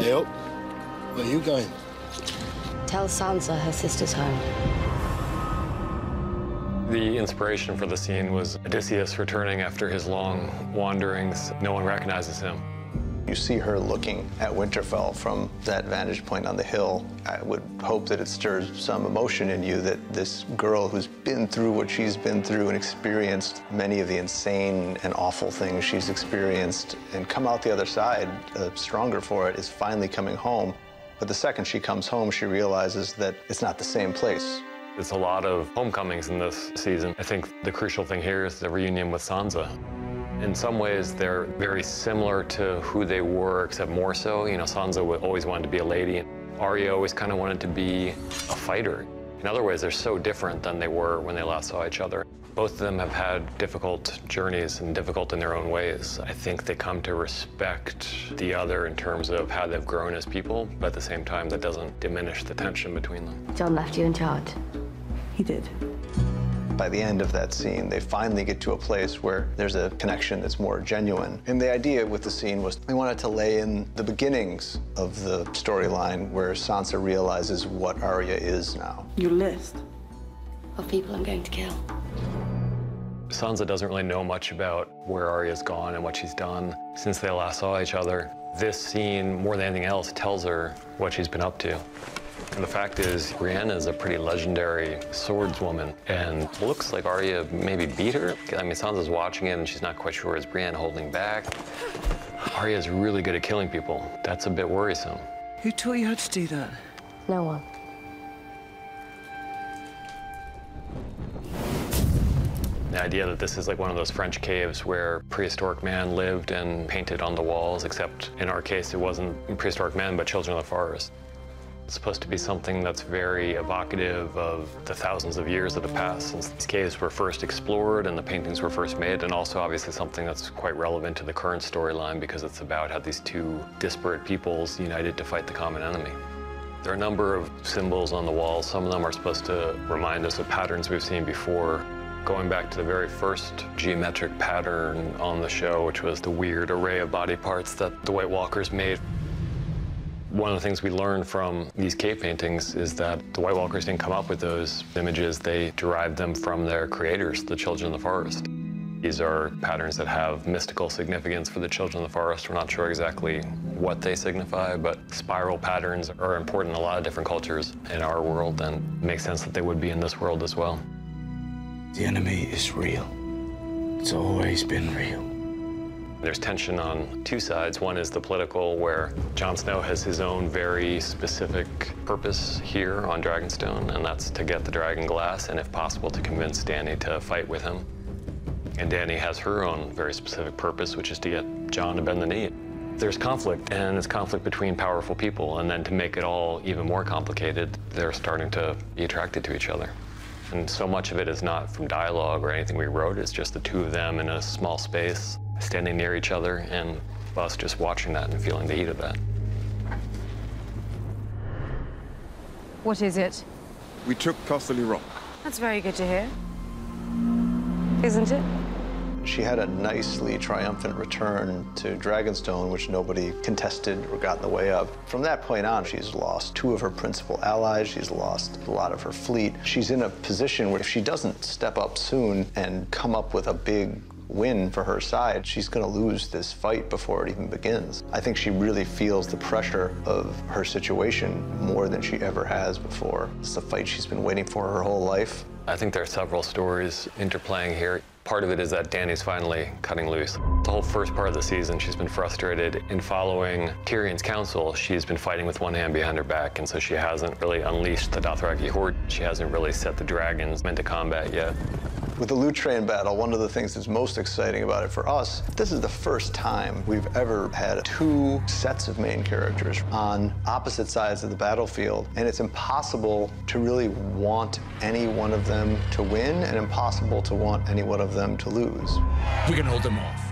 Hey, up. Where are you going? Tell Sansa her sister's home. The inspiration for the scene was Odysseus returning after his long wanderings. No one recognizes him. You see her looking at Winterfell from that vantage point on the hill. I would hope that it stirs some emotion in you that this girl who's been through what she's been through and experienced many of the insane and awful things she's experienced and come out the other side stronger for it is finally coming home. But the second she comes home, she realizes that it's not the same place. It's a lot of homecomings in this season. I think the crucial thing here is the reunion with Sansa. In some ways, they're very similar to who they were, except more so. You know, Sansa always wanted to be a lady, and Arya always kind of wanted to be a fighter. In other ways, they're so different than they were when they last saw each other. Both of them have had difficult journeys and difficult in their own ways. I think they come to respect the other in terms of how they've grown as people, but at the same time, that doesn't diminish the tension between them. Jon left you in charge. He did. By the end of that scene, they finally get to a place where there's a connection that's more genuine. And the idea with the scene was we wanted to lay in the beginnings of the storyline where Sansa realizes what Arya is now. Your list of people I'm going to kill. Sansa doesn't really know much about where Arya's gone and what she's done since they last saw each other. This scene, more than anything else, tells her what she's been up to. And the fact is, Brienne is a pretty legendary swordswoman, and it looks like Arya maybe beat her. I mean, Sansa's watching it, and she's not quite sure, is Brienne holding back? Arya's really good at killing people. That's a bit worrisome. Who taught you how to do that? No one. The idea that this is like one of those French caves where prehistoric man lived and painted on the walls, except in our case, it wasn't prehistoric men, but children of the forest. It's supposed to be something that's very evocative of the thousands of years that have passed since these caves were first explored and the paintings were first made, and also obviously something that's quite relevant to the current storyline because it's about how these two disparate peoples united to fight the common enemy. There are a number of symbols on the walls. Some of them are supposed to remind us of patterns we've seen before. Going back to the very first geometric pattern on the show, which was the weird array of body parts that the White Walkers made. One of the things we learned from these cave paintings is that the White Walkers didn't come up with those images. They derived them from their creators, the Children of the Forest. These are patterns that have mystical significance for the Children of the Forest. We're not sure exactly what they signify, but spiral patterns are important in a lot of different cultures in our world, and it makes sense that they would be in this world as well. The enemy is real. It's always been real. There's tension on two sides. One is the political, where Jon Snow has his own very specific purpose here on Dragonstone, and that's to get the dragon glass and, if possible, to convince Dany to fight with him. And Dany has her own very specific purpose, which is to get Jon to bend the knee. There's conflict, and it's conflict between powerful people, and then to make it all even more complicated, they're starting to be attracted to each other. And so much of it is not from dialogue or anything we wrote, it's just the two of them in a small space, standing near each other, and us just watching that and feeling the heat of that. What is it? We took Casterly Rock. That's very good to hear. Isn't it? She had a nicely triumphant return to Dragonstone, which nobody contested or got in the way of. From that point on, she's lost two of her principal allies. She's lost a lot of her fleet. She's in a position where if she doesn't step up soon and come up with a big win for her side, she's going to lose this fight before it even begins. I think she really feels the pressure of her situation more than she ever has before. It's the fight she's been waiting for her whole life. I think there are several stories interplaying here. Part of it is that Dany's finally cutting loose. The whole first part of the season, she's been frustrated in following Tyrion's counsel. She's been fighting with one hand behind her back, and so she hasn't really unleashed the Dothraki horde. She hasn't really set the dragons into combat yet. With the Lutrain battle, one of the things that's most exciting about it for us, this is the first time we've ever had two sets of main characters on opposite sides of the battlefield, and it's impossible to really want any one of them to win and impossible to want any one of them to lose. We can hold them off.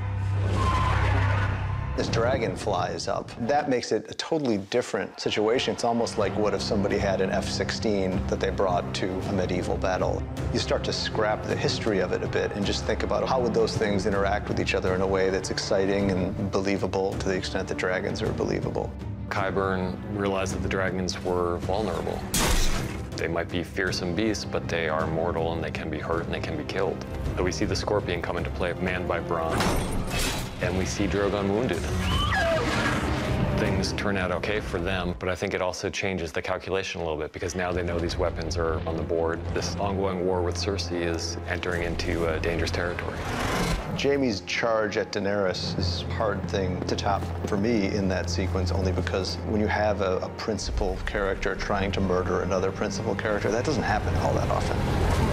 This dragon flies up. That makes it a totally different situation. It's almost like what if somebody had an F-16 that they brought to a medieval battle. You start to scrap the history of it a bit and just think about how would those things interact with each other in a way that's exciting and believable to the extent that dragons are believable. Qyburn realized that the dragons were vulnerable. They might be fearsome beasts, but they are mortal and they can be hurt and they can be killed. So we see the Scorpion come into play, manned by Bronn, and we see Drogon wounded. Things turn out okay for them, but I think it also changes the calculation a little bit because now they know these weapons are on the board. This ongoing war with Cersei is entering into dangerous territory. Jaime's charge at Daenerys is a hard thing to top for me in that sequence, only because when you have a principal character trying to murder another principal character, that doesn't happen all that often.